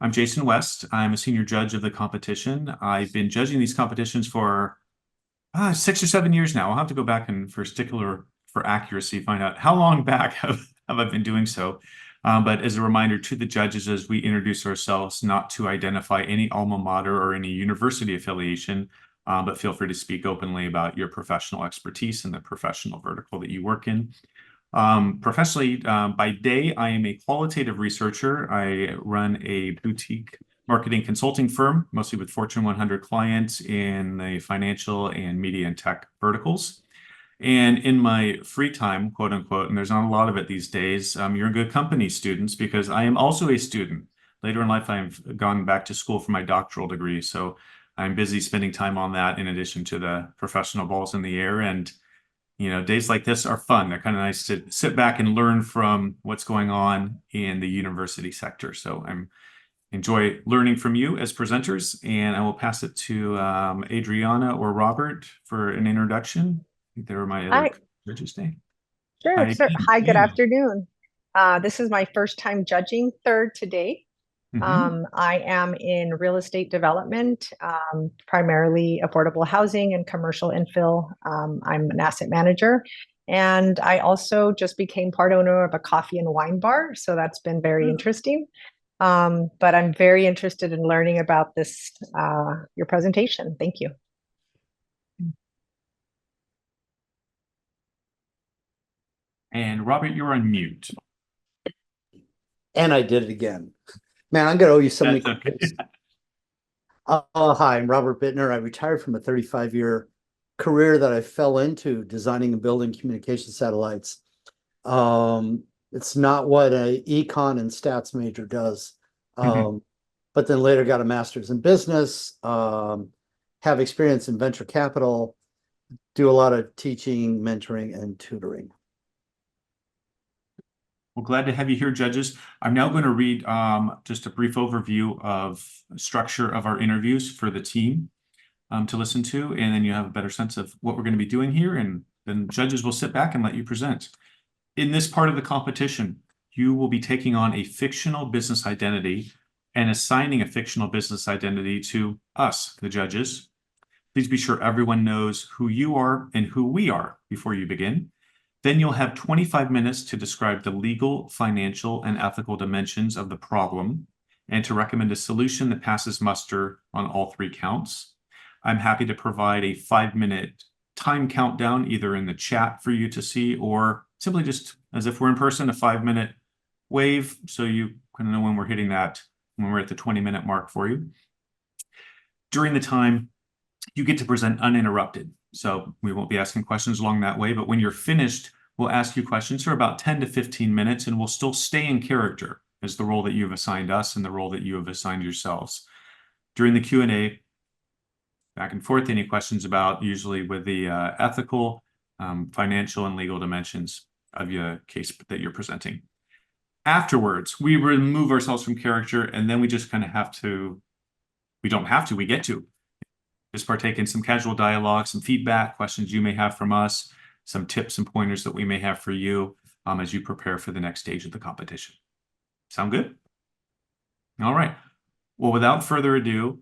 I'm Jason West. I'm a senior judge of the competition. I've been judging these competitions for 6 or 7 years now. I'll have to go back and for stickler for accuracy, find out how long back have I been doing so. But as a reminder to the judges as we introduce ourselves, not to identify any alma mater or any university affiliation, but feel free to speak openly about your professional expertise and the professional vertical that you work in. Professionally, by day, I am a qualitative researcher. I run a boutique marketing consulting firm, mostly with Fortune 100 clients in the financial and media and tech verticals. And in my free time, quote unquote, and there's not a lot of it these days, you're in good company, students, because I am also a student. Later in life, I've gone back to school for my doctoral degree. So I'm busy spending time on that in addition to the professional balls in the air. And days like this are fun. They're kind of nice to sit back and learn from what's going on in the university sector. So I'm enjoy learning from you as presenters, and I will pass it to Adriana or Robert for an introduction. I think they were my other Hi, judges' name. sure, Hi, sure. Hi, good yeah. afternoon. This is my first time judging third today. Hmm. I am in real estate development, primarily affordable housing and commercial infill. I'm an asset manager, and I also just became part owner of a coffee and wine bar, so that's been very interesting. But I'm very interested in learning about this, your presentation. Thank you. And Robert, you're on mute. And I did it again. Man, I'm going to owe you so many That's okay. questions. Hi, I'm Robert Bittner. I retired from a 35-year career that I fell into designing and building communication satellites. It's not what an econ and stats major does. But then later got a master's in business, have experience in venture capital, do a lot of teaching, mentoring, and tutoring. Well, glad to have you here, judges. I'm now going to read just a brief overview of structure of our interviews for the team to listen to, and then you have a better sense of what we're going to be doing here, and then judges will sit back and let you present. In this part of the competition, you will be taking on a fictional business identity and assigning a fictional business identity to us, the judges. Please be sure everyone knows who you are and who we are before you begin. Then you'll have 25 minutes to describe the legal, financial, and ethical dimensions of the problem and to recommend a solution that passes muster on all three counts. I'm happy to provide a 5-minute time countdown either in the chat for you to see or simply just as if we're in person, a 5-minute wave so you kind of know when we're hitting that, when we're at the 20-minute mark for you. During the time, you get to present uninterrupted. So we won't be asking questions along that way, but when you're finished, we'll ask you questions for about 10 to 15 minutes, and we'll still stay in character as the role that you have assigned us and the role that you have assigned yourselves. During the Q&A, back and forth, any questions about usually with the ethical, financial, and legal dimensions of your case that you're presenting. Afterwards, we remove ourselves from character, and then we just kind of have to, we don't have to, we get to just partake in some casual dialogue, some feedback, questions you may have from us, some tips and pointers that we may have for you as you prepare for the next stage of the competition. Sound good? All right. Well, without further ado,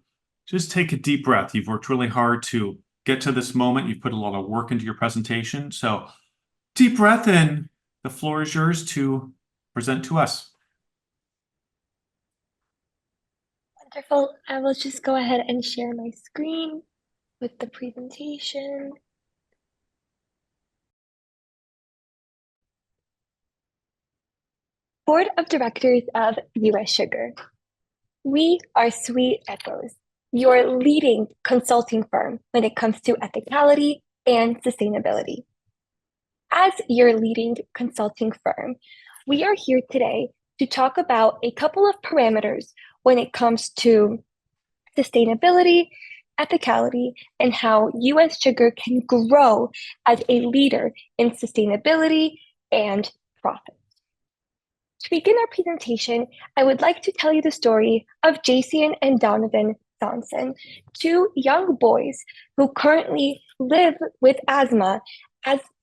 just take a deep breath. You've worked really hard to get to this moment. You've put a lot of work into your presentation. So deep breath, and the floor is yours to present to us. Wonderful. I will just go ahead and share my screen with the presentation. Board of Directors of U.S. Sugar. We are Sweet Echoes, your leading consulting firm when it comes to ethicality and sustainability. As your leading consulting firm, we are here today to talk about a couple of parameters when it comes to sustainability, ethicality, and how U.S. Sugar can grow as a leader in sustainability and profit. To begin our presentation, I would like to tell you the story of Jason and Donovan Johnson, two young boys who currently live with asthma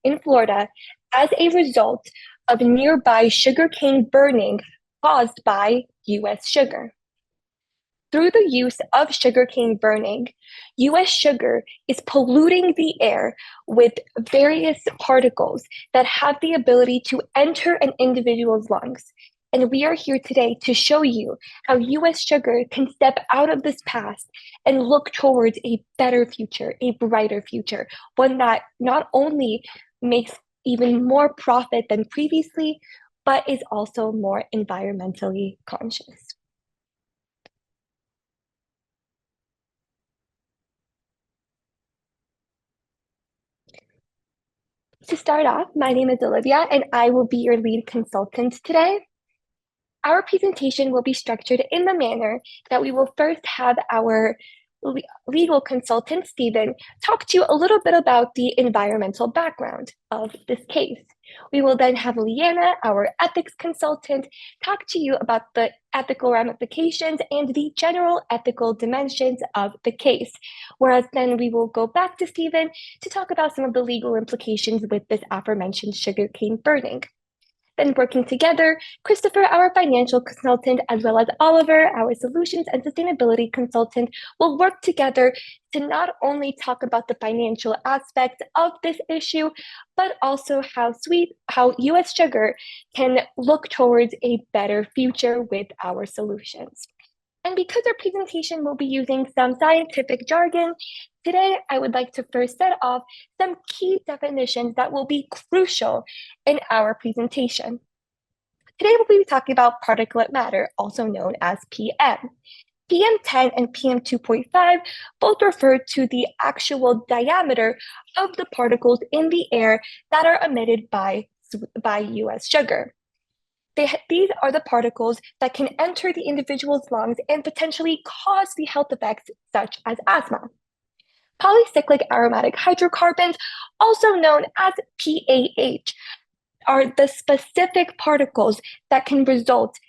in Florida as a result of nearby sugarcane burning caused by U.S. Sugar. through the use of sugarcane burning, U.S. sugar is polluting the air with various particles that have the ability to enter an individual's lungs. And we are here today to show you how U.S. sugar can step out of this past and look towards a better future, a brighter future, one that not only makes even more profit than previously, but is also more environmentally conscious. To start off, my name is Olivia, and I will be your lead consultant today. Our presentation will be structured in the manner that we will first have our legal consultant, Stephen, talk to you a little bit about the environmental background of this case. We will then have Leanna, our ethics consultant, talk to you about the ethical ramifications and the general ethical dimensions of the case. Whereas then we will go back to Stephen to talk about some of the legal implications with this aforementioned sugarcane burning. Then working together, Christopher, our financial consultant, as well as Oliver, our solutions and sustainability consultant, will work together to not only talk about the financial aspects of this issue, but also how U.S. sugar can look towards a better future with our solutions. And because our presentation will be using some scientific jargon, today I would like to first set off some key definitions that will be crucial in our presentation. Today we'll be talking about particulate matter, also known as PM. PM10 and PM2.5 both refer to the actual diameter of the particles in the air that are emitted by U.S. sugar. These are the particles that can enter the individual's lungs and potentially cause the health effects such as asthma. Polycyclic aromatic hydrocarbons, also known as PAH, are the specific particles that can result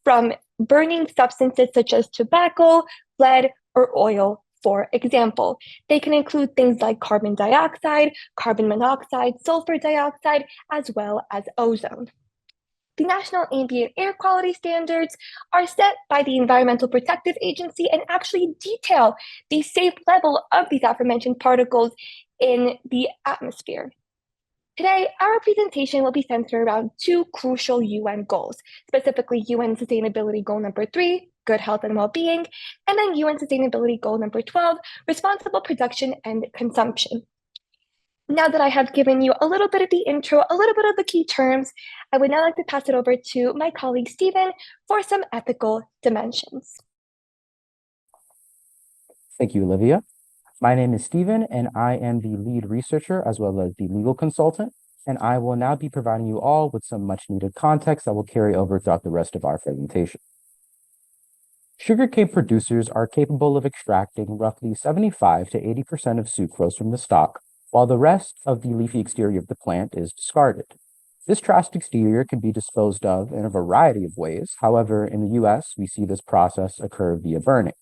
from burning substances such as tobacco, lead, or oil, for example. They can include things like carbon dioxide, carbon monoxide, sulfur dioxide, as well as ozone. The National Ambient Air Quality Standards are set by the Environmental Protective Agency and actually detail the safe level of these aforementioned particles in the atmosphere. Today, our presentation will be centered around two crucial UN goals, specifically UN Sustainability Goal number 3, good health and well-being, and then UN Sustainability Goal number 12, responsible production and consumption. Now that I have given you a little bit of the intro, a little bit of the key terms, I would now like to pass it over to my colleague, Stephen, for some ethical dimensions. Thank you, Olivia. My name is Stephen, and I am the lead researcher as well as the legal consultant, and I will now be providing you all with some much needed context that will carry over throughout the rest of our presentation. Sugarcane producers are capable of extracting roughly 75 to 80% of sucrose from the stalk, while the rest of the leafy exterior of the plant is discarded. This trashed exterior can be disposed of in a variety of ways. However, in the US, we see this process occur via burning.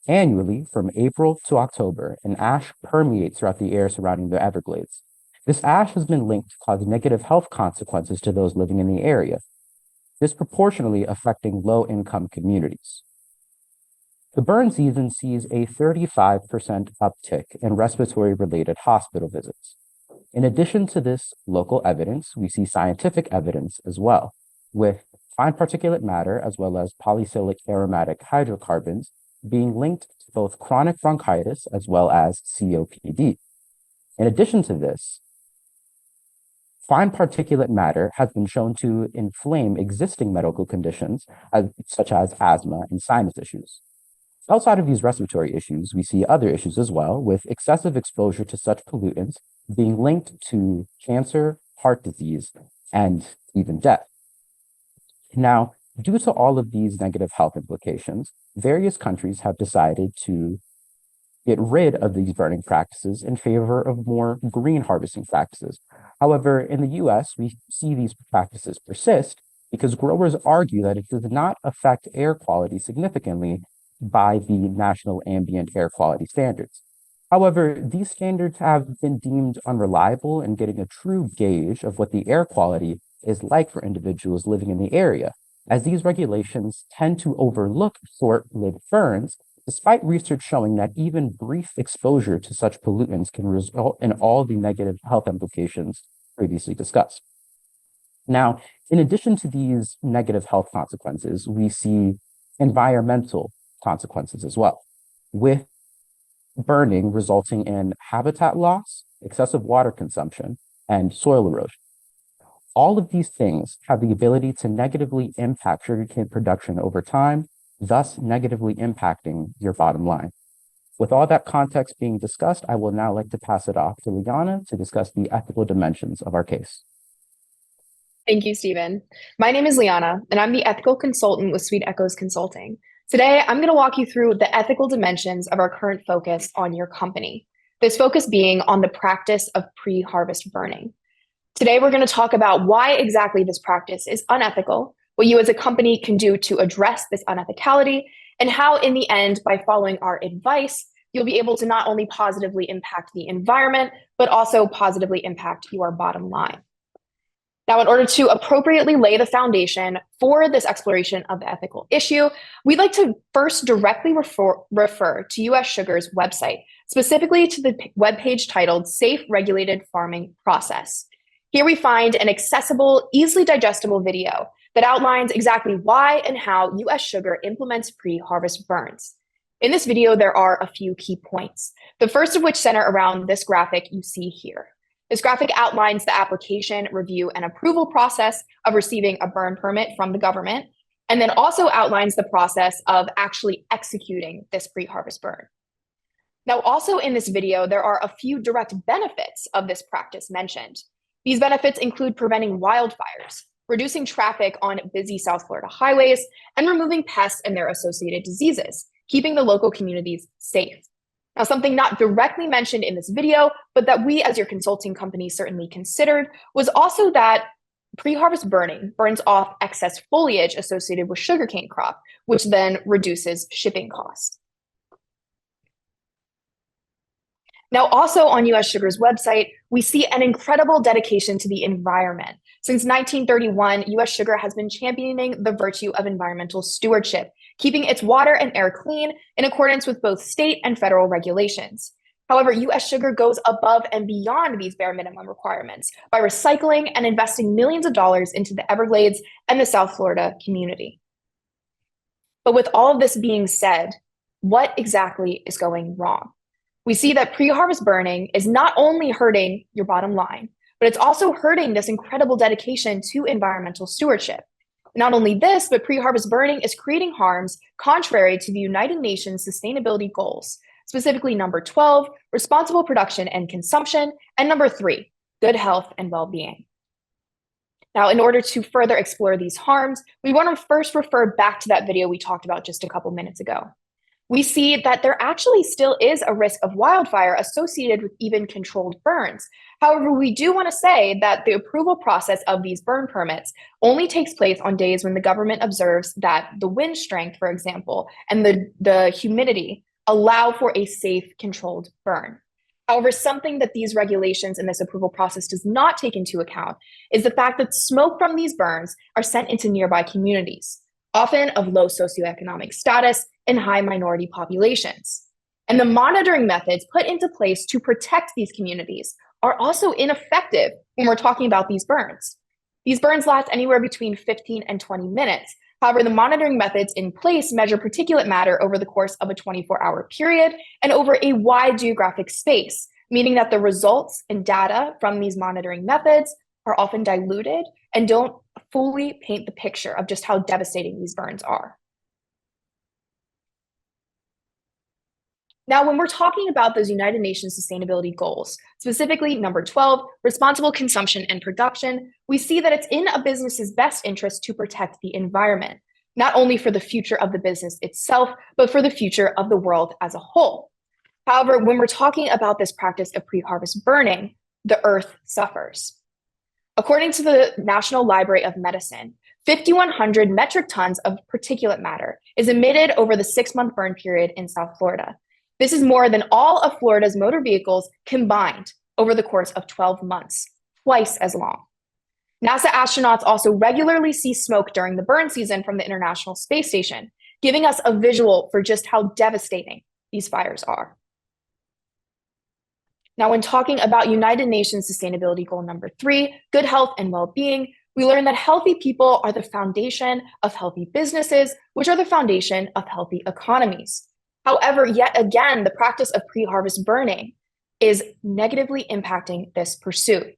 Annually, from April to October, an ash permeates throughout the air surrounding the Everglades. This ash has been linked to cause negative health consequences to those living in the area, disproportionately affecting low-income communities. The burn season sees a 35% uptick in respiratory-related hospital visits. In addition to this local evidence, we see scientific evidence as well, with fine particulate matter as well as polycyclic aromatic hydrocarbons being linked to both chronic bronchitis as well as COPD. In addition to this, fine particulate matter has been shown to inflame existing medical conditions such as asthma and sinus issues. Outside of these respiratory issues, we see other issues as well, with excessive exposure to such pollutants being linked to cancer, heart disease, and even death. Now, due to all of these negative health implications, various countries have decided to get rid of these burning practices in favor of more green harvesting practices. However, in the US, we see these practices persist because growers argue that it does not affect air quality significantly by the National Ambient Air Quality Standards. However, these standards have been deemed unreliable in getting a true gauge of what the air quality is like for individuals living in the area, as these regulations tend to overlook short-lived burns, despite research showing that even brief exposure to such pollutants can result in all the negative health implications previously discussed. Now, in addition to these negative health consequences, we see environmental consequences as well, with burning resulting in habitat loss, excessive water consumption, and soil erosion. All of these things have the ability to negatively impact sugarcane production over time, thus negatively impacting your bottom line. With all that context being discussed, I will now like to pass it off to Liana to discuss the ethical dimensions of our case. Thank you, Stephen. My name is Liana, and I'm the ethical consultant with Sweet Echoes Consulting. Today, I'm going to walk you through the ethical dimensions of our current focus on your company. This focus being on the practice of pre-harvest burning. Today, we're going to talk about why exactly this practice is unethical, what you as a company can do to address this unethicality, and how in the end, by following our advice, you'll be able to not only positively impact the environment, but also positively impact your bottom line. Now, in order to appropriately lay the foundation for this exploration of the ethical issue, we'd like to first directly refer to US Sugar's website, specifically to the webpage titled Safe Regulated Farming Process. Here we find an accessible, easily digestible video that outlines exactly why and how US Sugar implements pre-harvest burns. In this video, there are a few key points, the first of which center around this graphic you see here. This graphic outlines the application, review, and approval process of receiving a burn permit from the government, and then also outlines the process of actually executing this pre-harvest burn. Now, also in this video, there are a few direct benefits of this practice mentioned. These benefits include preventing wildfires, reducing traffic on busy South Florida highways, and removing pests and their associated diseases, keeping the local communities safe. Now, something not directly mentioned in this video, but that we as your consulting company certainly considered, was also that pre-harvest burning burns off excess foliage associated with sugarcane crop, which then reduces shipping costs. Now, also on US Sugar's website, we see an incredible dedication to the environment. Since 1931, US Sugar has been championing the virtue of environmental stewardship, keeping its water and air clean in accordance with both state and federal regulations. However, US Sugar goes above and beyond these bare minimum requirements by recycling and investing millions of dollars into the Everglades and the South Florida community. But with all of this being said, what exactly is going wrong? We see that pre-harvest burning is not only hurting your bottom line, but it's also hurting this incredible dedication to environmental stewardship. Not only this, but pre-harvest burning is creating harms contrary to the United Nations Sustainability Goals, specifically number 12, responsible production and consumption, and number 3, good health and well-being. Now, in order to further explore these harms, we want to first refer back to that video we talked about just a couple minutes ago. We see that there actually still is a risk of wildfire associated with even controlled burns. However, we do want to say that the approval process of these burn permits only takes place on days when the government observes that the wind strength, for example, and the humidity allow for a safe, controlled burn. However, something that these regulations and this approval process does not take into account is the fact that smoke from these burns are sent into nearby communities, often of low socioeconomic status and high minority populations. And the monitoring methods put into place to protect these communities are also ineffective when we're talking about these burns. These burns last anywhere between 15 and 20 minutes. However, the monitoring methods in place measure particulate matter over the course of a 24-hour period and over a wide geographic space, meaning that the results and data from these monitoring methods are often diluted and don't fully paint the picture of just how devastating these burns are. Now, when we're talking about those United Nations Sustainability Goals, specifically number 12, responsible consumption and production, we see that it's in a business's best interest to protect the environment, not only for the future of the business itself, but for the future of the world as a whole. However, when we're talking about this practice of pre-harvest burning, the earth suffers. According to the National Library of Medicine, 5,100 metric tons of particulate matter is emitted over the 6-month burn period in South Florida. This is more than all of Florida's motor vehicles combined over the course of 12 months, twice as long. NASA astronauts also regularly see smoke during the burn season from the International Space Station, giving us a visual for just how devastating these fires are. Now, when talking about United Nations Sustainability Goal number 3, good health and well-being, we learn that healthy people are the foundation of healthy businesses, which are the foundation of healthy economies. However, yet again, the practice of pre-harvest burning is negatively impacting this pursuit.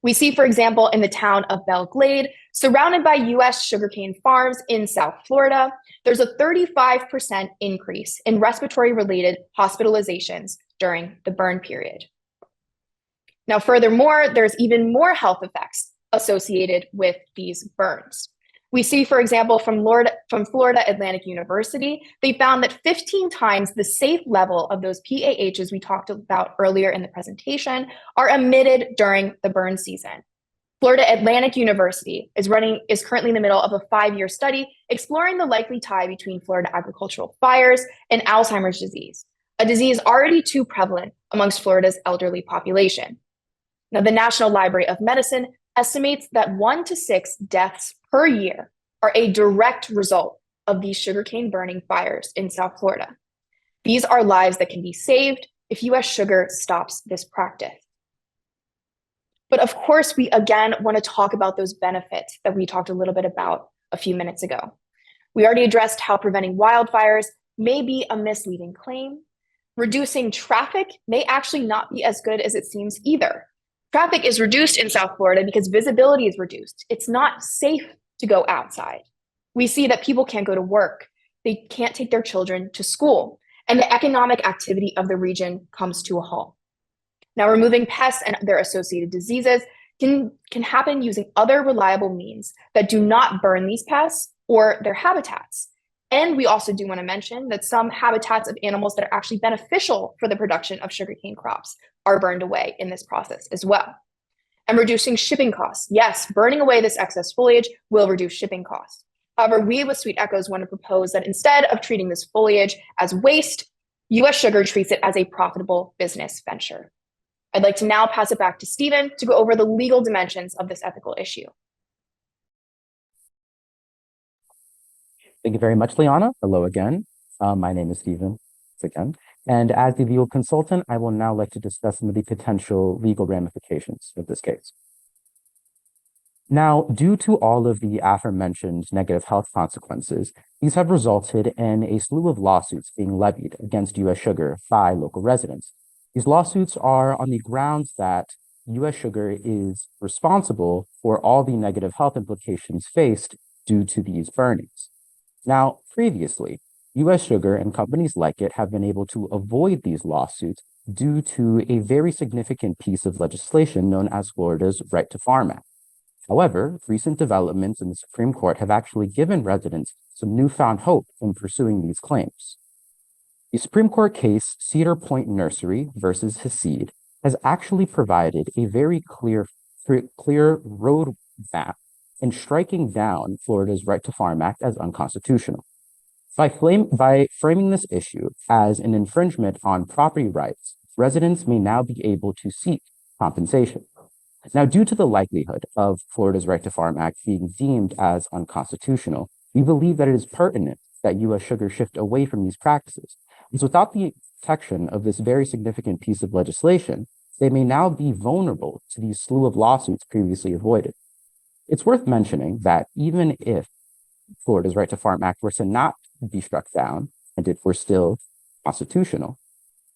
We see, for example, in the town of Belle Glade, surrounded by US sugarcane farms in South Florida, there's a 35% increase in respiratory-related hospitalizations during the burn period. Now, furthermore, there's even more health effects associated with these burns. We see, for example, from Florida Atlantic University, they found that 15 times the safe level of those PAHs we talked about earlier in the presentation are emitted during the burn season. Florida Atlantic University is currently in the middle of a 5-year study exploring the likely tie between Florida agricultural fires and Alzheimer's disease, a disease already too prevalent amongst Florida's elderly population. Now, the National Library of Medicine estimates that 1 to 6 deaths per year are a direct result of these sugarcane burning fires in South Florida. These are lives that can be saved if US Sugar stops this practice. But of course, we again want to talk about those benefits that we talked a little bit about a few minutes ago. We already addressed how preventing wildfires may be a misleading claim. Reducing traffic may actually not be as good as it seems either. Traffic is reduced in South Florida because visibility is reduced. It's not safe to go outside. We see that people can't go to work. They can't take their children to school, and the economic activity of the region comes to a halt. Now, removing pests and their associated diseases can happen using other reliable means that do not burn these pests or their habitats. And we also do want to mention that some habitats of animals that are actually beneficial for the production of sugarcane crops are burned away in this process as well. And reducing shipping costs. Yes, burning away this excess foliage will reduce shipping costs. However, we with Sweet Echoes want to propose that instead of treating this foliage as waste, US Sugar treats it as a profitable business venture. I'd like to now pass it back to Stephen to go over the legal dimensions of this ethical issue. Thank you very much, Liana. Hello again. My name is Stephen again. And as the legal consultant, I will now like to discuss some of the potential legal ramifications of this case. Now, due to all of the aforementioned negative health consequences, these have resulted in a slew of lawsuits being levied against US Sugar by local residents. These lawsuits are on the grounds that US Sugar is responsible for all the negative health implications faced due to these burnings. Now, previously, US Sugar and companies like it have been able to avoid these lawsuits due to a very significant piece of legislation known as Florida's Right to Farm Act. However, recent developments in the Supreme Court have actually given residents some newfound hope in pursuing these claims. The Supreme Court case Cedar Point Nursery versus Hasid has actually provided a very clear roadmap in striking down Florida's Right to Farm Act as unconstitutional. By framing this issue as an infringement on property rights, residents may now be able to seek compensation. Now, due to the likelihood of Florida's Right to Farm Act being deemed as unconstitutional, we believe that it is pertinent that US Sugar shift away from these practices. And so without the protection of this very significant piece of legislation, they may now be vulnerable to these slew of lawsuits previously avoided. It's worth mentioning that even if Florida's Right to Farm Act were to not be struck down and it were still constitutional,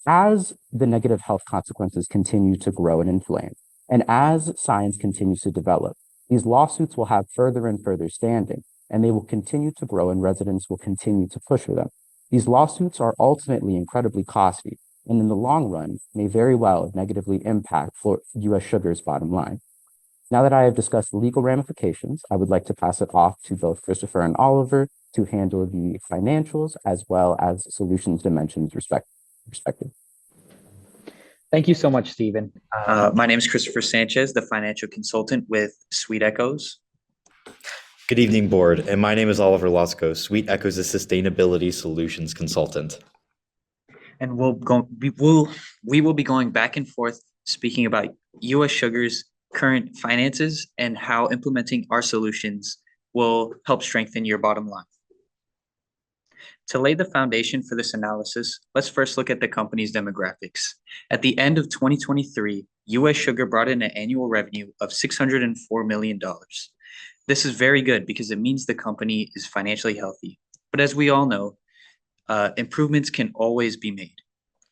as the negative health consequences continue to grow and inflame, and as science continues to develop, these lawsuits will have further and further standing, and they will continue to grow and residents will continue to push for them. These lawsuits are ultimately incredibly costly, and in the long run may very well negatively impact US Sugar's bottom line. Now that I have discussed the legal ramifications, I would like to pass it off to both Christopher and Oliver to handle the financials as well as solutions dimensions respective. Thank you so much, Stephen. My name is Christopher Sanchez, the financial consultant with Sweet Echoes. Good evening, board. And my name is Oliver Lasco, Sweet Echoes' sustainability solutions consultant. And we will be going back and forth speaking about US Sugar's current finances, and how implementing our solutions will help strengthen your bottom line. To lay the foundation for this analysis, let's first look at the company's demographics. At the end of 2023, US Sugar brought in an annual revenue of $604 million. This is very good because it means the company is financially healthy. But as we all know, improvements can always be made.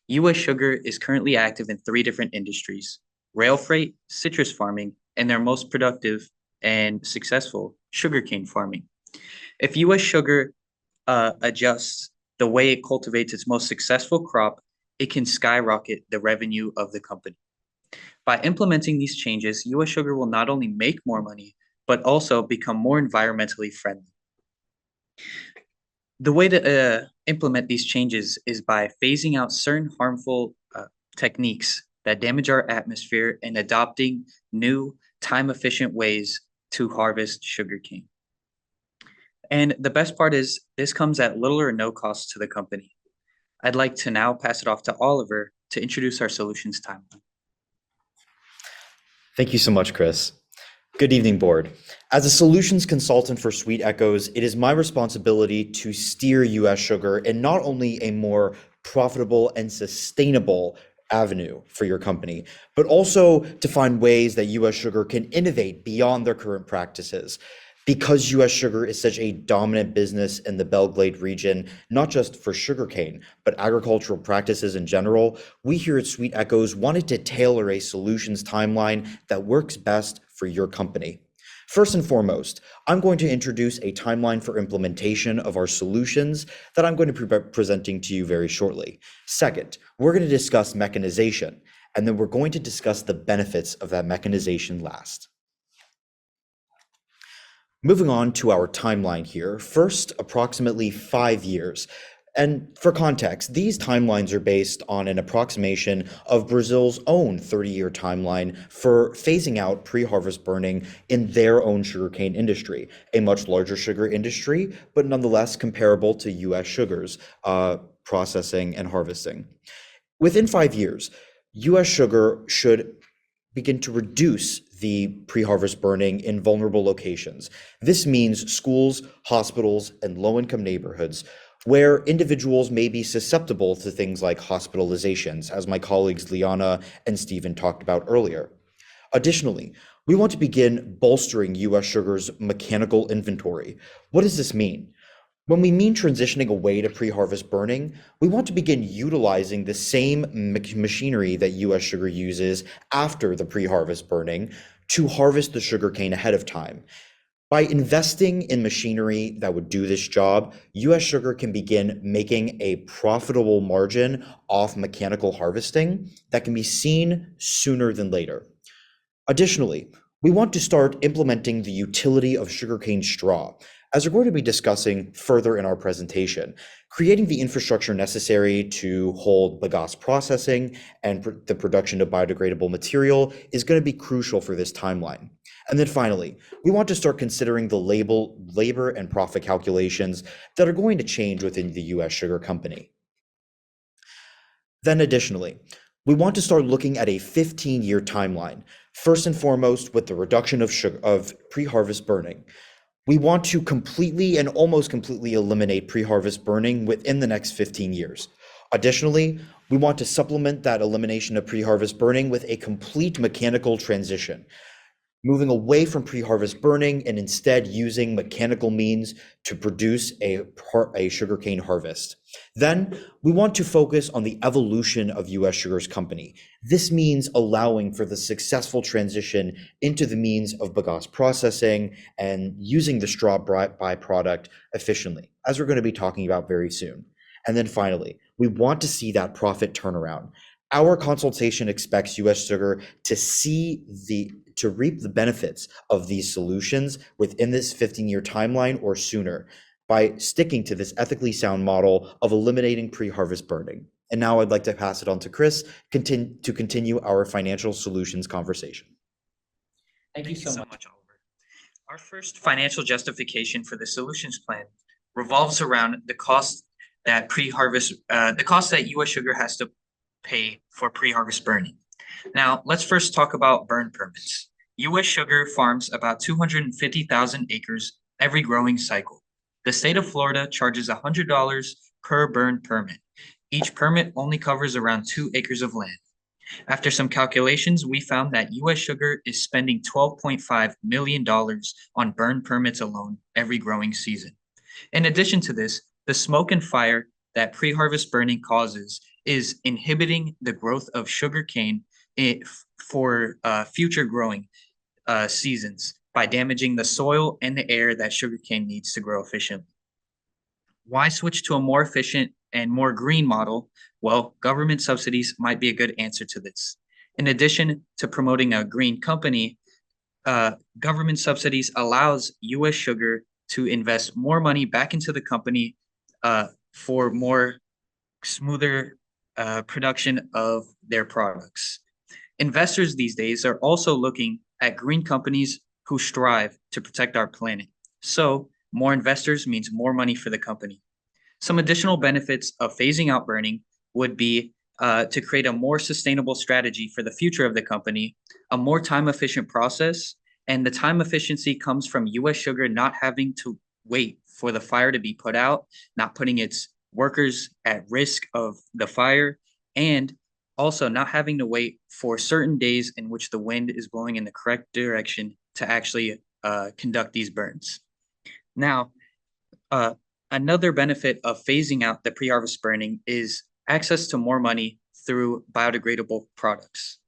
US Sugar is currently active in 3 different industries: rail freight, citrus farming, and their most productive and successful, sugarcane farming. If US Sugar adjusts the way it cultivates its most successful crop, it can skyrocket the revenue of the company. By implementing these changes, US Sugar will not only make more money, but also become more environmentally friendly. The way to implement these changes is by phasing out certain harmful techniques that damage our atmosphere and adopting new, time-efficient ways to harvest sugarcane. And the best part is this comes at little or no cost to the company. I'd like to now pass it off to Oliver to introduce our solutions timeline. Thank you so much, Chris. Good evening, board. As a solutions consultant for Sweet Echoes, it is my responsibility to steer US Sugar in not only a more profitable and sustainable avenue for your company, but also to find ways that US Sugar can innovate beyond their current practices. Because US Sugar is such a dominant business in the Belgrade region, not just for sugarcane, but agricultural practices in general, we here at Sweet Echoes wanted to tailor a solutions timeline that works best for your company. First and foremost, I'm going to introduce a timeline for implementation of our solutions that I'm going to be presenting to you very shortly. Second, we're going to discuss mechanization, and then we're going to discuss the benefits of that mechanization last. Moving on to our timeline here, first, approximately 5 years. And for context, these timelines are based on an approximation of Brazil's own 30-year timeline for phasing out pre-harvest burning in their own sugarcane industry, a much larger sugar industry, but nonetheless comparable to US Sugar's processing and harvesting. Within 5 years, US Sugar should begin to reduce the pre-harvest burning in vulnerable locations. This means schools, hospitals, and low-income neighborhoods where individuals may be susceptible to things like hospitalizations, as my colleagues Liana and Stephen talked about earlier. Additionally, we want to begin bolstering US Sugar's mechanical inventory. What does this mean? When we mean transitioning away to pre-harvest burning, we want to begin utilizing the same machinery that US Sugar uses after the pre-harvest burning to harvest the sugarcane ahead of time. By investing in machinery that would do this job, US Sugar can begin making a profitable margin off mechanical harvesting that can be seen sooner than later. Additionally, we want to start implementing the utility of sugarcane straw. As we're going to be discussing further in our presentation, creating the infrastructure necessary to hold bagasse processing and the production of biodegradable material is going to be crucial for this timeline. And then finally, we want to start considering the labor and profit calculations that are going to change within the US Sugar Company. Then additionally, we want to start looking at a 15-year timeline, first and foremost with the reduction of pre-harvest burning. We want to completely and almost completely eliminate pre-harvest burning within the next 15 years. Additionally, we want to supplement that elimination of pre-harvest burning with a complete mechanical transition, moving away from pre-harvest burning and instead using mechanical means to produce a sugarcane harvest. Then we want to focus on the evolution of US Sugar's company. This means allowing for the successful transition into the means of bagasse processing and using the straw byproduct efficiently, as we're going to be talking about very soon. And then finally, we want to see that profit turnaround. Our consultation expects US Sugar to reap the benefits of these solutions within this 15-year timeline or sooner by sticking to this ethically sound model of eliminating pre-harvest burning. And now I'd like to pass it on to Chris to continue our financial solutions conversation. Thank you so much, Oliver. Our first financial justification for the solutions plan revolves around the cost that US Sugar has to pay for pre-harvest burning. Now, let's first talk about burn permits. U.S. Sugar farms about 250,000 acres every growing cycle. The state of Florida charges $100 per burn permit. Each permit only covers around 2 acres of land. After some calculations, we found that U.S. Sugar is spending $12.5 million on burn permits alone every growing season. In addition to this, the smoke and fire that pre-harvest burning causes is inhibiting the growth of sugarcane for future growing seasons by damaging the soil and the air that sugarcane needs to grow efficiently. Why switch to a more efficient and more green model? Well, government subsidies might be a good answer to this. In addition to promoting a green company, government subsidies allows U.S. Sugar to invest more money back into the company for more smoother production of their products. Investors these days are also looking at green companies who strive to protect our planet. So more investors means more money for the company. Some additional benefits of phasing out burning would be to create a more sustainable strategy for the future of the company, a more time-efficient process, and the time efficiency comes from U.S. Sugar not having to wait for the fire to be put out, not putting its workers at risk of the fire, and also not having to wait for certain days in which the wind is blowing in the correct direction to actually conduct these burns. Now, another benefit of phasing out the pre-harvest burning is access to more money through biodegradable products.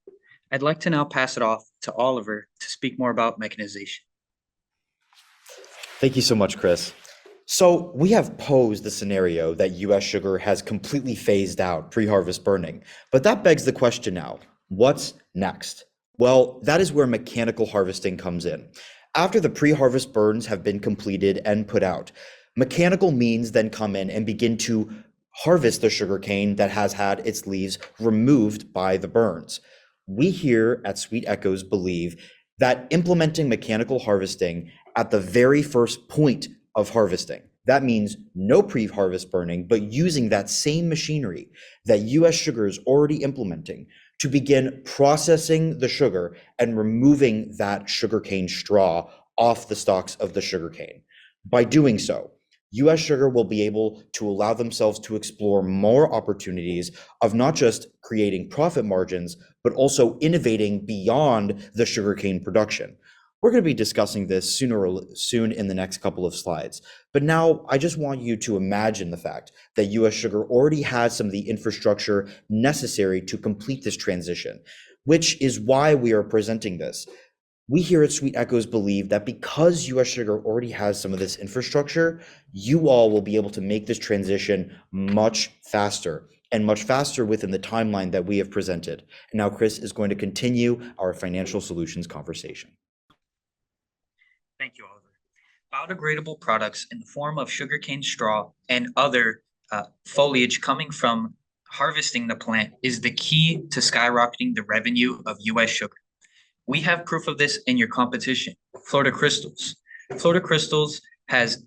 I'd like to now pass it off to Oliver to speak more about mechanization. Thank you so much, Chris. So we have posed the scenario that U.S. Sugar has completely phased out pre-harvest burning, but that begs the question now, what's next? Well, that is where mechanical harvesting comes in. After the pre-harvest burns have been completed and put out, mechanical means then come in and begin to harvest the sugarcane that has had its leaves removed by the burns. We here at Sweet Echoes believe that implementing mechanical harvesting at the very first point of harvesting, that means no pre-harvest burning, but using that same machinery that U.S. Sugar is already implementing to begin processing the sugar and removing that sugarcane straw off the stalks of the sugarcane. By doing so, U.S. Sugar will be able to allow themselves to explore more opportunities of not just creating profit margins, but also innovating beyond the sugarcane production. We're going to be discussing this soon in the next couple of slides. But now I just want you to imagine the fact that U.S. Sugar already has some of the infrastructure necessary to complete this transition, which is why we are presenting this. We here at Sweet Echoes believe that because U.S. Sugar already has some of this infrastructure, you all will be able to make this transition much faster within the timeline that we have presented. And now Chris is going to continue our financial solutions conversation. Thank you, Oliver. Biodegradable products in the form of sugarcane straw and other foliage coming from harvesting the plant is the key to skyrocketing the revenue of U.S. Sugar. We have proof of this in your competition, Florida Crystals. Florida Crystals has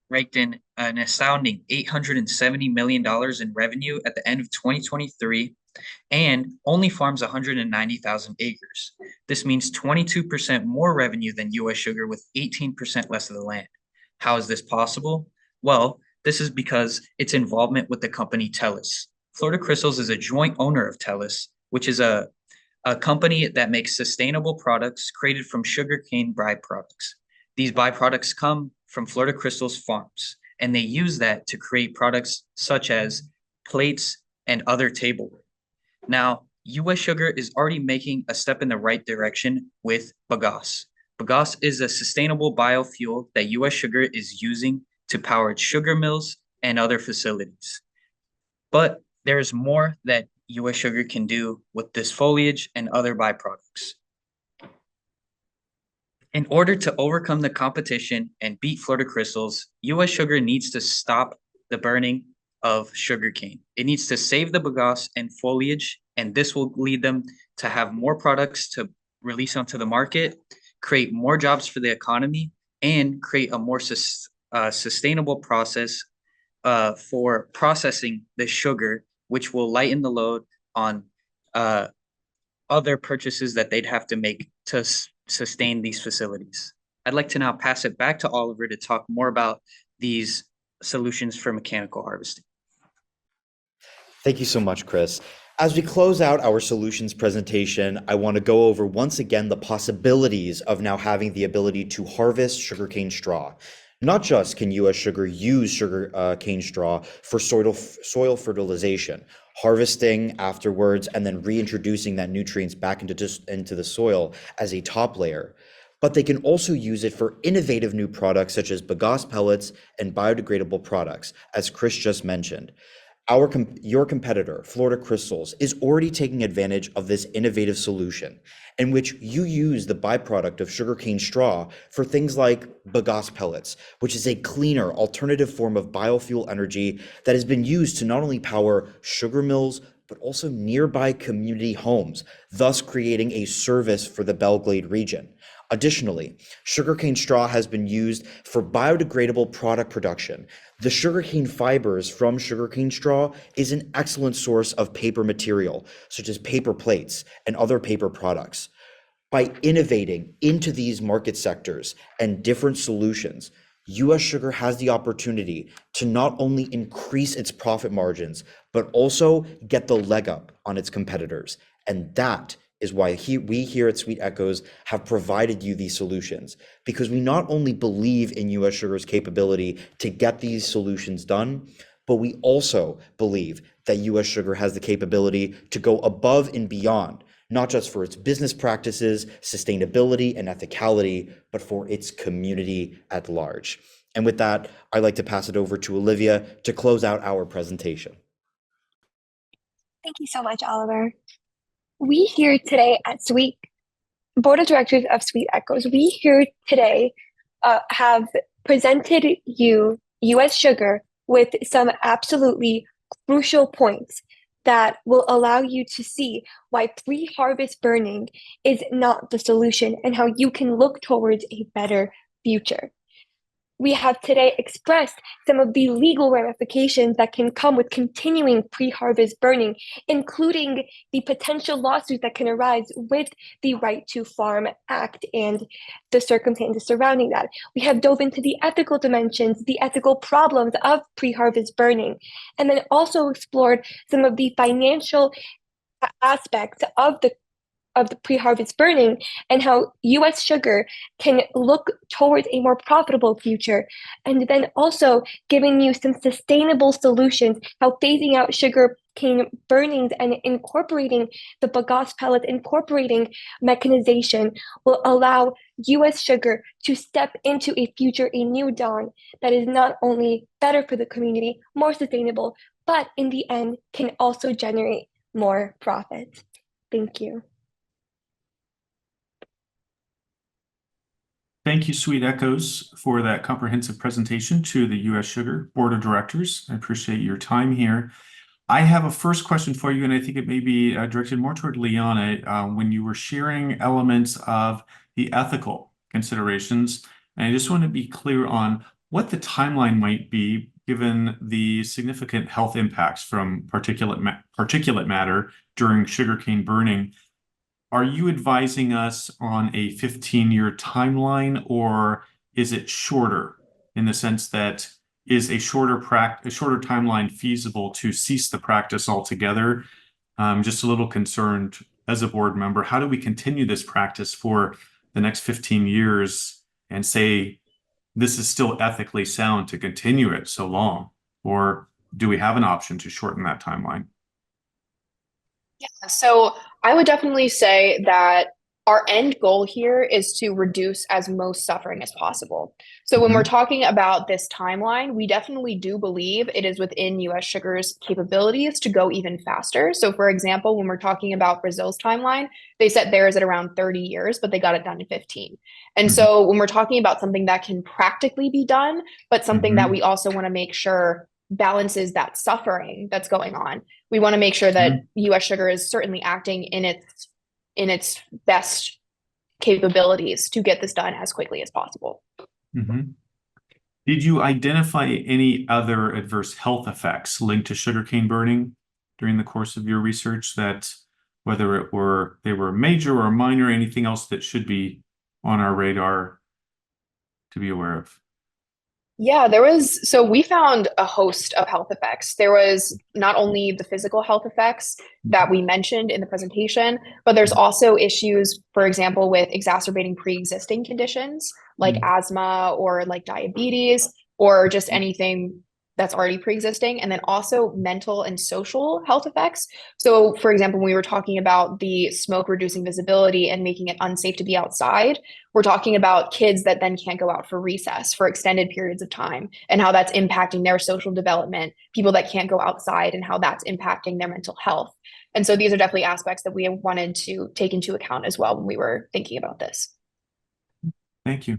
raked in an astounding $870 million in revenue at the end of 2023 and only farms 190,000 acres. This means 22% more revenue than U.S. Sugar with 18% less of the land. How is this possible? Well, this is because its involvement with the company TELUS. Florida Crystals is a joint owner of TELUS, which is a company that makes sustainable products created from sugarcane byproducts. These byproducts come from Florida Crystals farms, and they use that to create products such as plates and other tableware. Now, U.S. Sugar is already making a step in the right direction with bagasse. Bagasse is a sustainable biofuel that U.S. Sugar is using to power its sugar mills and other facilities. But there's more that U.S. Sugar can do with this foliage and other byproducts. In order to overcome the competition and beat Florida Crystals, U.S. Sugar needs to stop the burning of sugarcane. It needs to save the bagasse and foliage, and this will lead them to have more products to release onto the market, create more jobs for the economy, and create a more sustainable process for processing the sugar, which will lighten the load on other purchases that they'd have to make to sustain these facilities. I'd like to now pass it back to Oliver to talk more about these solutions for mechanical harvesting. Thank you so much, Chris. As we close out our solutions presentation, I want to go over once again the possibilities of now having the ability to harvest sugarcane straw. Not just can U.S. Sugar use sugarcane straw for soil fertilization, harvesting afterwards and then reintroducing that nutrients back into the soil as a top layer, but they can also use it for innovative new products such as bagasse pellets and biodegradable products, as Chris just mentioned. Your competitor, Florida Crystals, is already taking advantage of this innovative solution in which you use the byproduct of sugarcane straw for things like bagasse pellets, which is a cleaner alternative form of biofuel energy that has been used to not only power sugar mills, but also nearby community homes, thus creating a service for the Belglade region. Additionally, sugarcane straw has been used for biodegradable product production. The sugarcane fibers from sugarcane straw is an excellent source of paper material, such as paper plates and other paper products. By innovating into these market sectors and different solutions, U.S. Sugar has the opportunity to not only increase its profit margins, but also get the leg up on its competitors. And that is why we here at Sweet Echoes have provided you these solutions, because we not only believe in U.S. Sugar's capability to get these solutions done, but we also believe that U.S. Sugar has the capability to go above and beyond, not just for its business practices, sustainability, and ethicality, but for its community at large. And with that, I'd like to pass it over to Olivia to close out our presentation. Thank you so much, Oliver. We here today at Board of Directors of Sweet Echoes, we here today have presented you, U.S. Sugar, with some absolutely crucial points that will allow you to see why pre-harvest burning is not the solution and how you can look towards a better future. We have today expressed some of the legal ramifications that can come with continuing pre-harvest burning, including the potential lawsuit that can arise with the Right to Farm Act and the circumstances surrounding that. We have dove into the ethical dimensions, the ethical problems of pre-harvest burning, and then also explored some of the financial aspects of the pre-harvest burning and how U.S. Sugar can look towards a more profitable future. And then also giving you some sustainable solutions, how phasing out sugarcane burnings and incorporating the bagasse pellet, incorporating mechanization will allow U.S. Sugar to step into a future, a new dawn that is not only better for the community, more sustainable, but in the end can also generate more profit. Thank you. Thank you, Sweet Echoes, for that comprehensive presentation to the U.S. Sugar Board of Directors. I appreciate your time here. I have a first question for you, and I think it may be directed more toward Liana when you were sharing elements of the ethical considerations. And I just want to be clear on what the timeline might be given the significant health impacts from particulate matter during sugarcane burning. Are you advising us on a 15-year timeline, or is it shorter in the sense that is a shorter timeline feasible to cease the practice altogether? I'm just a little concerned as a board member. How do we continue this practice for the next 15 years and say this is still ethically sound to continue it so long? Or do we have an option to shorten that timeline? Yeah, so I would definitely say that our end goal here is to reduce as most suffering as possible. So when we're talking about this timeline, we definitely do believe it is within U.S. Sugar's capabilities to go even faster. So for example, when we're talking about Brazil's timeline, they set theirs at around 30 years, but they got it done in 15. And so when we're talking about something that can practically be done, but something that we also want to make sure balances that suffering that's going on, we want to make sure that U.S. Sugar is certainly acting in its best capabilities to get this done as quickly as possible. Did you identify any other adverse health effects linked to sugarcane burning during the course of your research, that whether they were major or minor, anything else that should be on our radar to be aware of? Yeah, so we found a host of health effects. There was not only the physical health effects that we mentioned in the presentation, but there's also issues, for example, with exacerbating pre-existing conditions like asthma or like diabetes or just anything that's already pre-existing, and then also mental and social health effects. So, for example, when we were talking about the smoke reducing visibility and making it unsafe to be outside, we're talking about kids that then can't go out for recess for extended periods of time and how that's impacting their social development, people that can't go outside and how that's impacting their mental health. And so these are definitely aspects that we wanted to take into account as well when we were thinking about this. Thank you.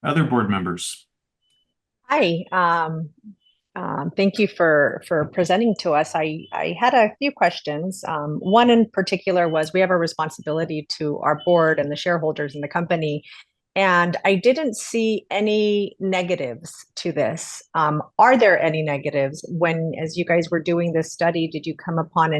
Other board members? Hi, thank you for presenting to us. I had a few questions. One in particular was we have a responsibility to our board and the shareholders in the company, and I didn't see any negatives to this. Are there any negatives when, as you guys were doing this study, did you come upon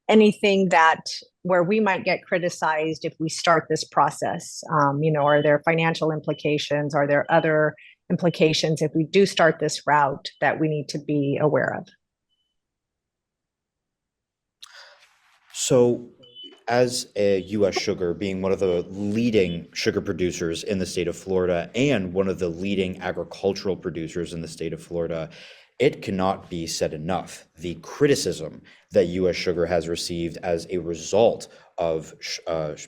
anything that where we might get criticized if we start this process? Are there financial implications? Are there other implications if we do start this route that we need to be aware of? So, as a U.S. Sugar, being one of the leading sugar producers in the state of Florida and one of the leading agricultural producers in the state of Florida, it cannot be said enough. The criticism that U.S. Sugar has received as a result of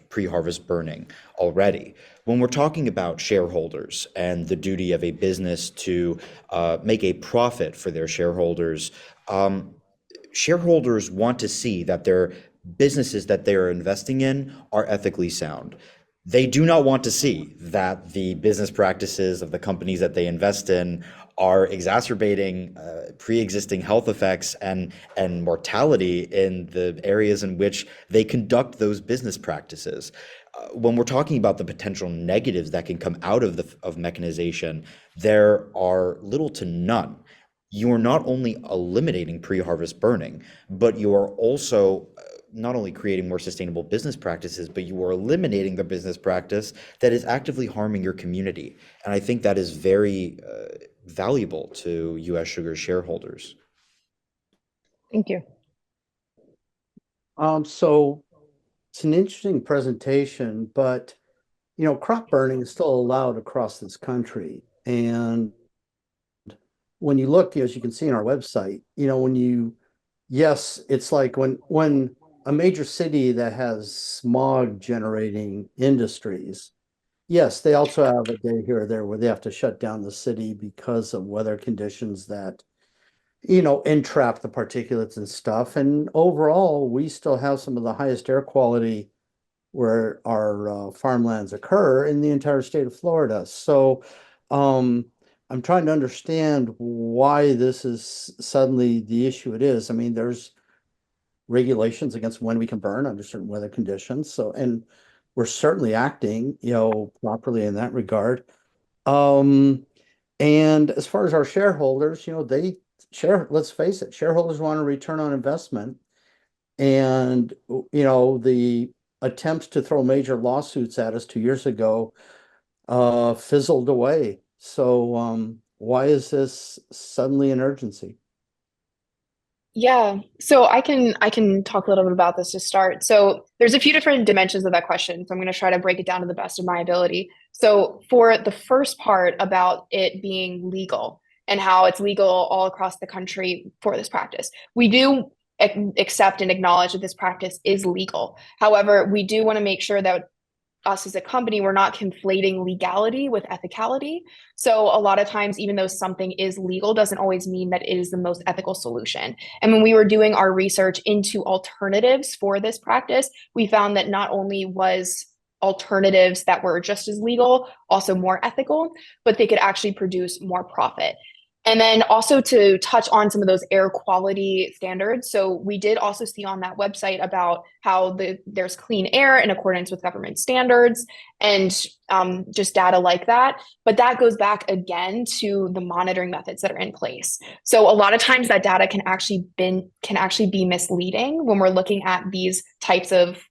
pre-harvest burning already. When we're talking about shareholders and the duty of a business to make a profit for their shareholders, shareholders want to see that their businesses that they are investing in are ethically sound. They do not want to see that the business practices of the companies that they invest in are exacerbating pre-existing health effects and mortality in the areas in which they conduct those business practices. When we're talking about the potential negatives that can come out of mechanization, there are little to none. You are not only eliminating pre-harvest burning, but you are also not only creating more sustainable business practices, but you are eliminating the business practice that is actively harming your community. And I think that is very valuable to U.S. Sugar shareholders. Thank you. So it's an interesting presentation, but crop burning is still allowed across this country. And when you look, as you can see on our website, yes, it's like when a major city that has smog generating industries, yes, they also have a day here or there where they have to shut down the city because of weather conditions that, entrap the particulates and stuff. And overall, we still have some of the highest air quality where our farmlands occur in the entire state of Florida. So I'm trying to understand why this is suddenly the issue it is. I mean, there's regulations against when we can burn under certain weather conditions. So, and we're certainly acting, properly in that regard. And as far as our shareholders, let's face it, shareholders want a return on investment. And, the attempts to throw major lawsuits at us 2 years ago fizzled away. So why is this suddenly an urgency? Yeah, so I can talk a little bit about this to start. So there's a few different dimensions of that question. So I'm going to try to break it down to the best of my ability. So for the first part about it being legal and how it's legal all across the country for this practice, we do accept and acknowledge that this practice is legal. However, we do want to make sure that us as a company, we're not conflating legality with ethicality. So a lot of times, even though something is legal, doesn't always mean that it is the most ethical solution. And when we were doing our research into alternatives for this practice, we found that not only was alternatives that were just as legal, also more ethical, but they could actually produce more profit. And then also to touch on some of those air quality standards. So we did also see on that website about how there's clean air in accordance with government standards and just data like that. But that goes back again to the monitoring methods that are in place. So a lot of times that data can actually be misleading when we're looking at these types of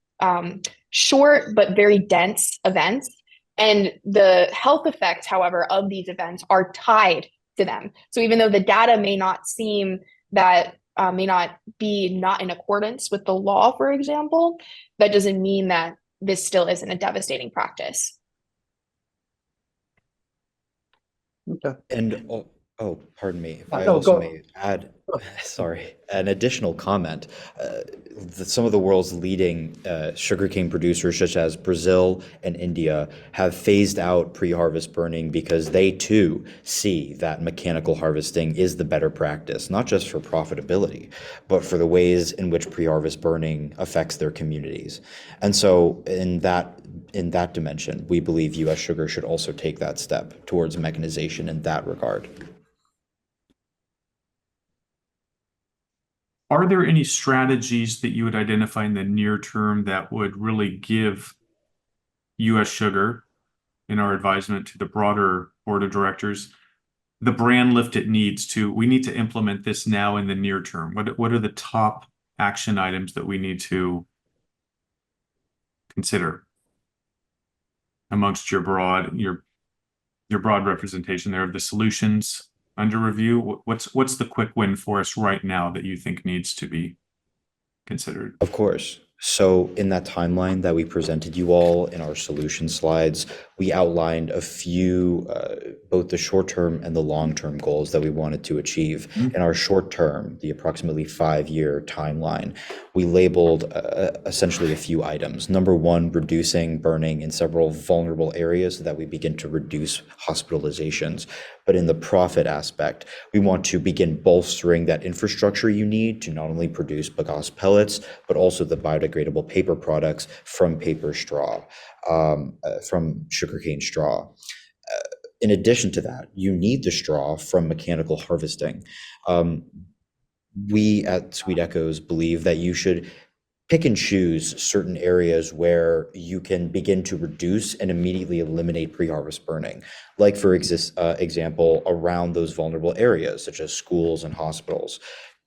short but very dense events. And the health effects, however, of these events are tied to them. So even though the data may not seem that may not be not in accordance with the law, for example, that doesn't mean that this still isn't a devastating practice. Okay. And pardon me, if I No, also go. may add, sorry, an additional comment. Some of the world's leading sugarcane producers, such as Brazil and India, have phased out pre-harvest burning because they too see that mechanical harvesting is the better practice, not just for profitability, but for the ways in which pre-harvest burning affects their communities. And so in that dimension, we believe U.S. Sugar should also take that step towards mechanization in that regard. Are there any strategies that you would identify in the near term that would really give U.S. Sugar, in our advisement to the broader board of directors, the brand lift it needs to? We need to implement this now in the near term. What are the top action items that we need to consider amongst your broad representation there of the solutions under review? What's the quick win for us right now that you think needs to be considered? Of course. So in that timeline that we presented you all in our solution slides, we outlined a few, both the short-term and the long-term goals that we wanted to achieve. In our short-term, the approximately 5-year timeline, we labeled essentially a few items. Number one, reducing burning in several vulnerable areas so that we begin to reduce hospitalizations. But in the profit aspect, we want to begin bolstering that infrastructure you need to not only produce bagasse pellets, but also the biodegradable paper products from paper straw, from sugarcane straw. In addition to that, you need the straw from mechanical harvesting. We at Sweet Echoes believe that you should pick and choose certain areas where you can begin to reduce and immediately eliminate pre-harvest burning. Like for example, around those vulnerable areas, such as schools and hospitals.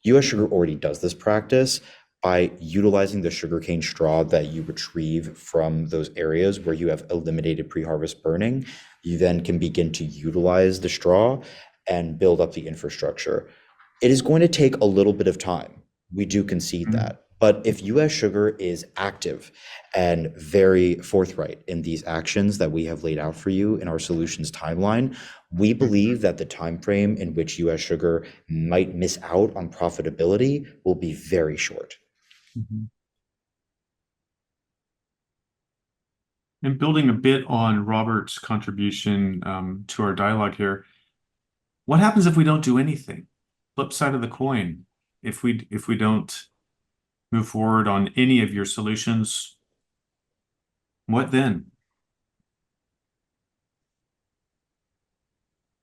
U.S. Sugar already does this practice by utilizing the sugarcane straw that you retrieve from those areas where you have eliminated pre-harvest burning. You then can begin to utilize the straw and build up the infrastructure. It is going to take a little bit of time. We do concede that. But if U.S. Sugar is active and very forthright in these actions that we have laid out for you in our solutions timeline, we believe that the time frame in which U.S. Sugar might miss out on profitability will be very short. And building a bit on Robert's contribution to our dialogue here, what happens if we don't do anything? Flip side of the coin, if we don't move forward on any of your solutions, what then?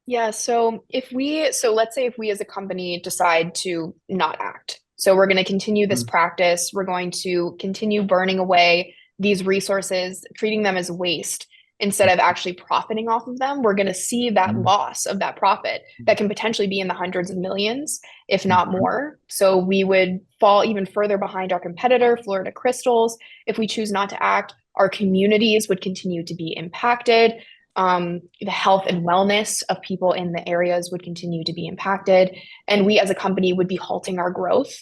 Yeah, so let's say if we as a company decide to not act. So we're going to continue this practice. We're going to continue burning away these resources, treating them as waste instead of actually profiting off of them. We're going to see that loss of that profit that can potentially be in the hundreds of millions, if not more. So we would fall even further behind our competitor, Florida Crystals. If we choose not to act, our communities would continue to be impacted. The health and wellness of people in the areas would continue to be impacted. And we as a company would be halting our growth.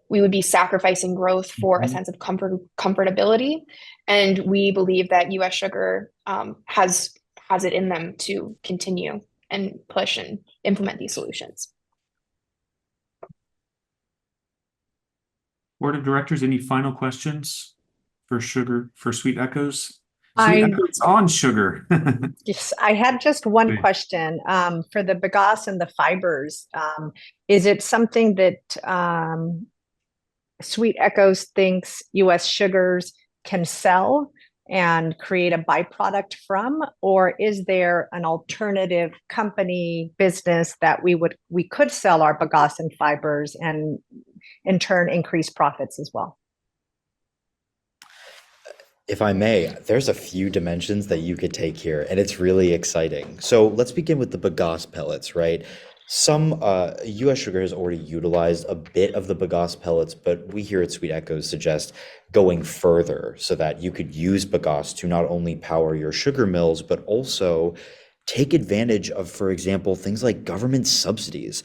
We would be sacrificing growth for a sense of comfortability. And we believe that U.S. Sugar has it in them to continue and push and implement these solutions. Board of Directors, any final questions for Sweet Echoes? I- Sweet Echoes on sugar. Yes, I had just one Please. question for the bagasse and the fibers. Is it something that Sweet Echoes thinks U.S. Sugars can sell and create a byproduct from, or is there an alternative company business that we could sell our bagasse and fibers and in turn increase profits as well? If I may, there's a few dimensions that you could take here, and it's really exciting. So let's begin with the bagasse pellets, right? Some US Sugar has already utilized a bit of the bagasse pellets, but we here at Sweet Echoes suggest going further so that you could use bagasse to not only power your sugar mills, but also take advantage of, for example, things like government subsidies.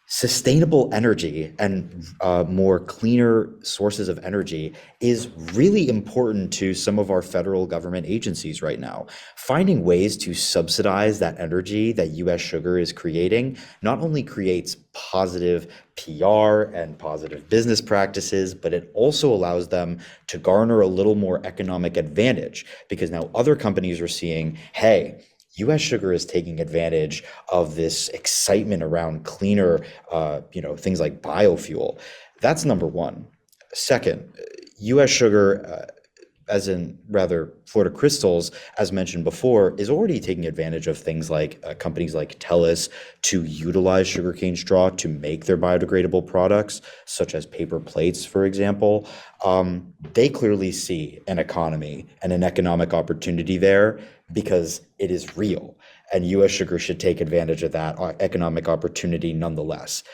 Sustainable energy and more cleaner sources of energy is really important to some of our federal government agencies right now. Finding ways to subsidize that energy that US Sugar is creating not only creates positive PR and positive business practices, but it also allows them to garner a little more economic advantage because now other companies are seeing, hey, US Sugar is taking advantage of this excitement around cleaner, things like biofuel. That's number one. Second, US Sugar, as in rather Florida Crystals, as mentioned before, is already taking advantage of things like companies like TELUS to utilize sugarcane straw to make their biodegradable products, such as paper plates, for example. They clearly see an economy and an economic opportunity there because it is real, and US Sugar should take advantage of that economic opportunity nonetheless.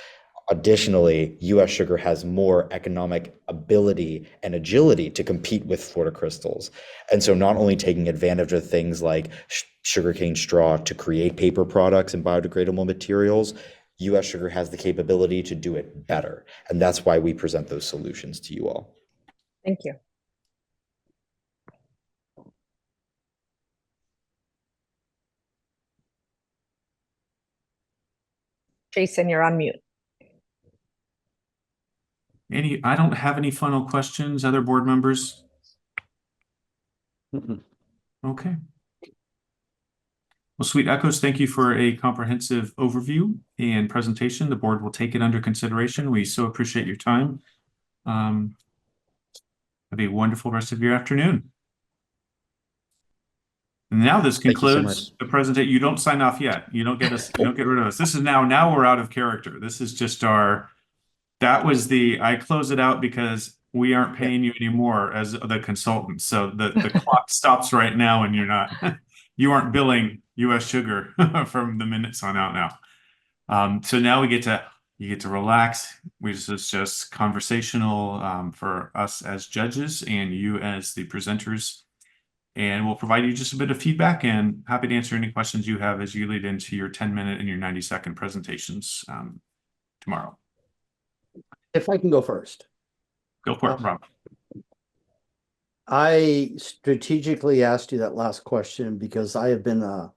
Additionally, US Sugar has more economic ability and agility to compete with Florida Crystals. And so not only taking advantage of things like sugarcane straw to create paper products and biodegradable materials, US Sugar has the capability to do it better. And that's why we present those solutions to you all. Thank you. Jason, you're on mute. I don't have any final questions. Other board members? Mhm. Okay. Well, Sweet Echoes, thank you for a comprehensive overview and presentation. The board will take it under consideration. We so appreciate your time. Have a wonderful rest of your afternoon. And now this Thank you so concludes much. the presentation. You don't sign off yet. You don't get us. You don't get rid of us. This is now we're out of character. This is just our. That was I close it out because we aren't paying you anymore as the consultant. So the clock stops right now and you're not, you aren't billing US Sugar from the minutes on out now. So now you get to relax. This is just conversational for us as judges and you as the presenters. And we'll provide you just a bit of feedback and happy to answer any questions you have as you lead into your 10-minute and your 90-second presentations tomorrow. If I can go first. Go for it, Rob. I strategically asked you that last question because I have been a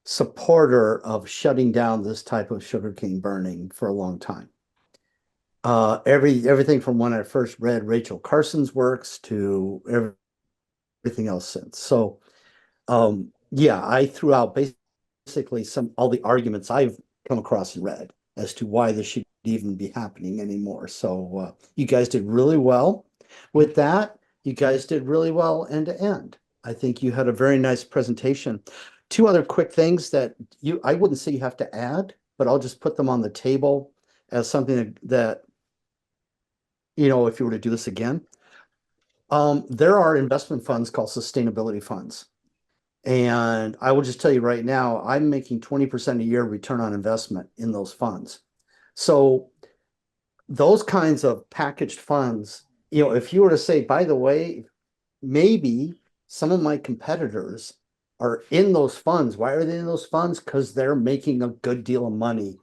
supporter of shutting down this type of sugarcane burning for a long time. Everything from when I first read Rachel Carson's works to everything else since. So, yeah, I threw out basically all the arguments I've come across and read as to why this should even be happening anymore. So you guys did really well with that. You guys did really well end to end. I think you had a very nice presentation. Two other quick things that I wouldn't say you have to add, but I'll just put them on the table as something that, if you were to do this again. There are investment funds called sustainability funds. And I will just tell you right now, I'm making 20% a year return on investment in those funds. So those kinds of packaged funds, if you were to say, by the way, maybe some of my competitors are in those funds. Why are they in those funds? Because they're making a good deal of money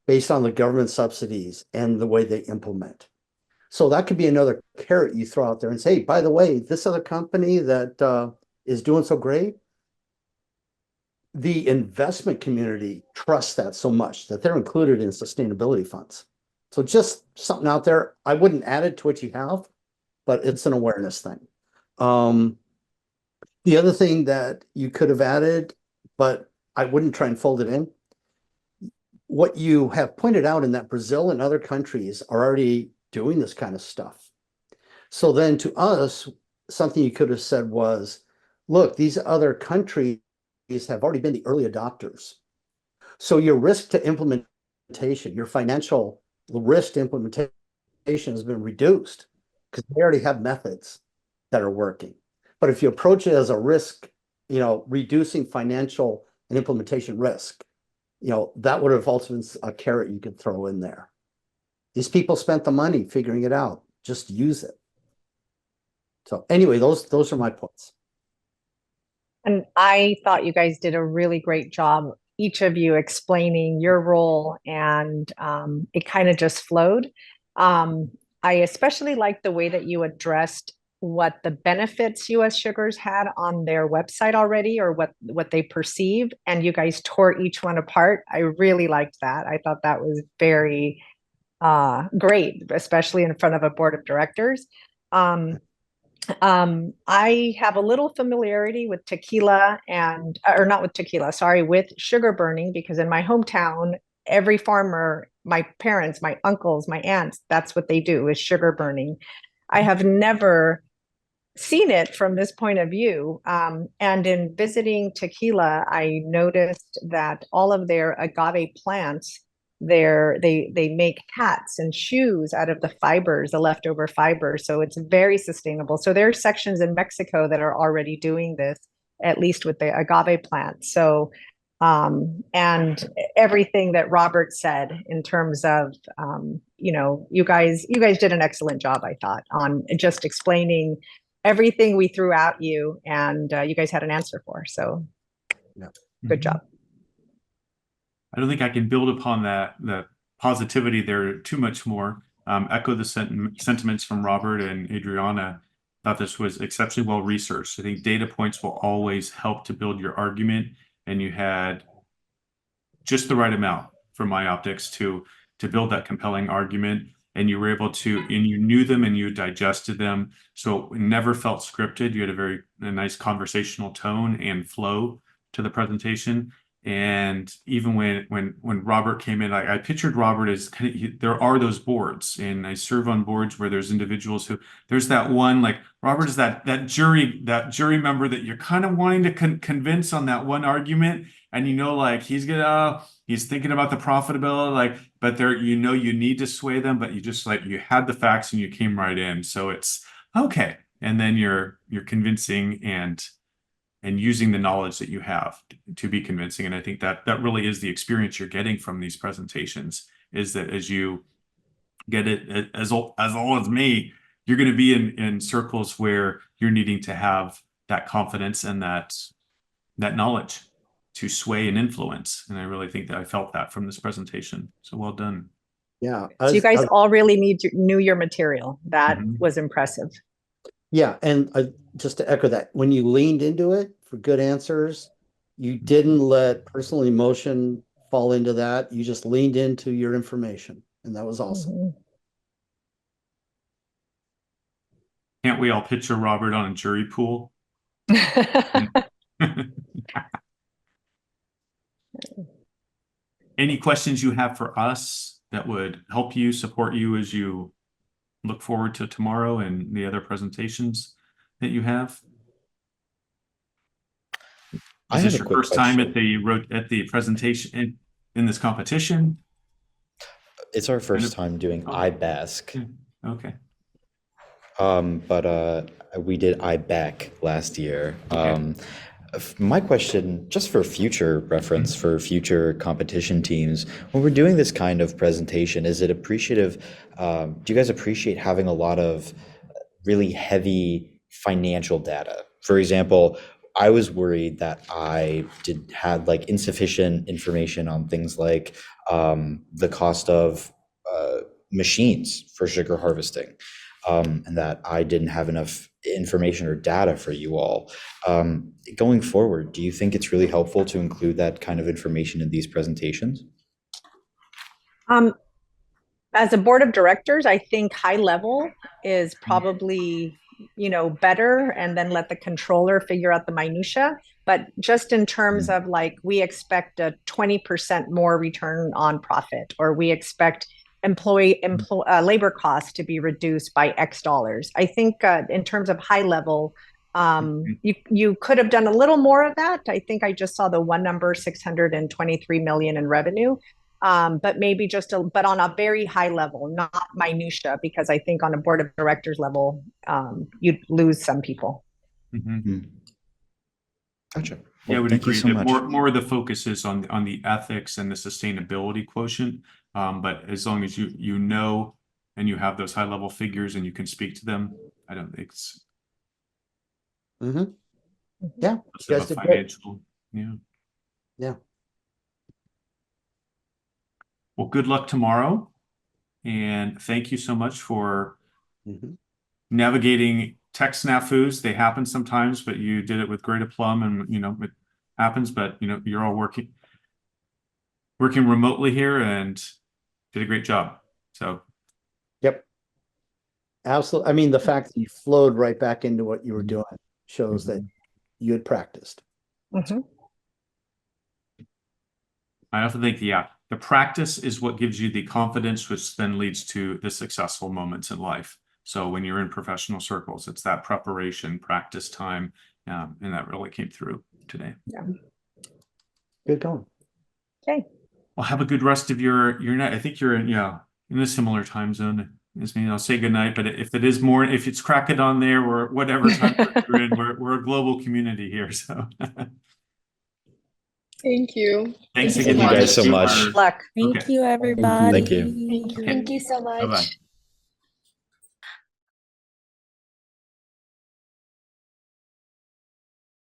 based on the government subsidies and the way they implement. So that could be another carrot you throw out there and say, hey, by the way, this other company that is doing so great, the investment community trusts that so much that they're included in sustainability funds. So just something out there. I wouldn't add it to what you have, but it's an awareness thing. The other thing that you could have added, but I wouldn't try and fold it in, what you have pointed out in that Brazil and other countries are already doing this kind of stuff. So then to us, something you could have said was, look, these other countries have already been the early adopters. So your risk to implementation, your financial risk to implementation has been reduced because they already have methods that are working. But if you approach it as a risk, reducing financial and implementation risk, that would have also been a carrot you could throw in there. These people spent the money figuring it out. Just use it. So anyway, those are my points. And I thought you guys did a really great job, each of you explaining your role, and it kind of just flowed. I especially liked the way that you addressed what the benefits US Sugars had on their website already, or what they perceived, and you guys tore each one apart. I really liked that. I thought that was very great, especially in front of a board of directors. I have a little familiarity with tequila or not with tequila, sorry, with sugar burning, because in my hometown, every farmer, my parents, my uncles, my aunts, that's what they do, is sugar burning. I have never seen it from this point of view. And in visiting tequila, I noticed that all of their agave plants, they make hats and shoes out of the fibers, the leftover fibers. So it's very sustainable. So there are sections in Mexico that are already doing this, at least with the agave plants. So and everything that Robert said in terms of you guys did an excellent job, I thought, on just explaining everything we threw at you, and you guys had an answer for. So yeah. Good job. I don't think I can build upon the positivity there too much more. Echo the sentiments from Robert and Adriana. Thought this was exceptionally well researched. I think data points will always help to build your argument, and you had just the right amount for my optics to build that compelling argument, and you were able to, and you knew them and you digested them, so it never felt scripted. You had a nice conversational tone and flow to the presentation. And even when Robert came in, I pictured Robert as there are those boards, and I serve on boards where there's individuals who, there's that one, like Robert is that jury member that you're kind of wanting to convince on that one argument, and like he's thinking about the profitability, like, but you need to sway them, but you just you had the facts and you came right in, so it's okay, and then you're convincing and using the knowledge that you have to be convincing. And I think that really is the experience you're getting from these presentations, is that as you get it as old as me, you're going to be in circles where you're needing to have that confidence and that knowledge to sway and influence. And I really think that I felt that from this presentation. So well done. Yeah. So you guys all really knew your material. That was impressive. Yeah, and just to echo that, when you leaned into it for good answers, you didn't let personal emotion fall into that. You just leaned into your information, and that was awesome. Can't we all picture Robert on a jury pool? Any questions you have for us that would help you, support you as you look forward to tomorrow and the other presentations that you have? Is this your first time at the presentation in this competition? It's our first time doing IBESCC. Okay. But we did IBEC last year. Okay. My question, just for future reference, for future competition teams, when we're doing this kind of presentation, is it appreciative? Do you guys appreciate having a lot of really heavy financial data? For example, I was worried that I had insufficient information on things like the cost of machines for sugar harvesting. And that I didn't have enough information or data for you all. Going forward, do you think it's really helpful to include that kind of information in these presentations? As a board of directors, I think high level is probably, better, and then let the controller figure out the minutia. But just in terms of we expect a 20% more return on profit, or we expect labor costs to be reduced by X dollars. I think in terms of high level, you could have done a little more of that. I think I just saw the one number, 623 million in revenue, but maybe but on a very high level, not minutia, because I think on a board of directors level, you'd lose some people. Gotcha. Yeah, I would Thank you agree so that much. more of the focus on the ethics and the sustainability quotient. But as long as you know and you have those high level figures and you can speak to them, I don't think it's Mm-hmm. Yeah, you less of guys a did great. financial. Yeah. Yeah. Well, good luck tomorrow, and thank you so much for Mhm. navigating tech snafus. They happen sometimes, but you did it with great aplomb, and it happens. But you're all working remotely here and did a great job. So Yep. Absolutely. I mean, the fact that you flowed right back into what you were doing shows that you had practiced. Mhm. I often think the practice is what gives you the confidence, which then leads to the successful moments in life. So when you're in professional circles, it's that preparation, practice time, and that really came through today. Good going. Okay. Well, have a good rest of your night. I think you're in a similar time zone as me. I'll say good night, but if it's crack it on there or whatever time you're in, we're a global community here. So Thank you. thanks Thank you again. so much. Thank you guys so much. Good luck. Thank Okay. you, everybody. Thank you. Thank you so much. Bye-bye.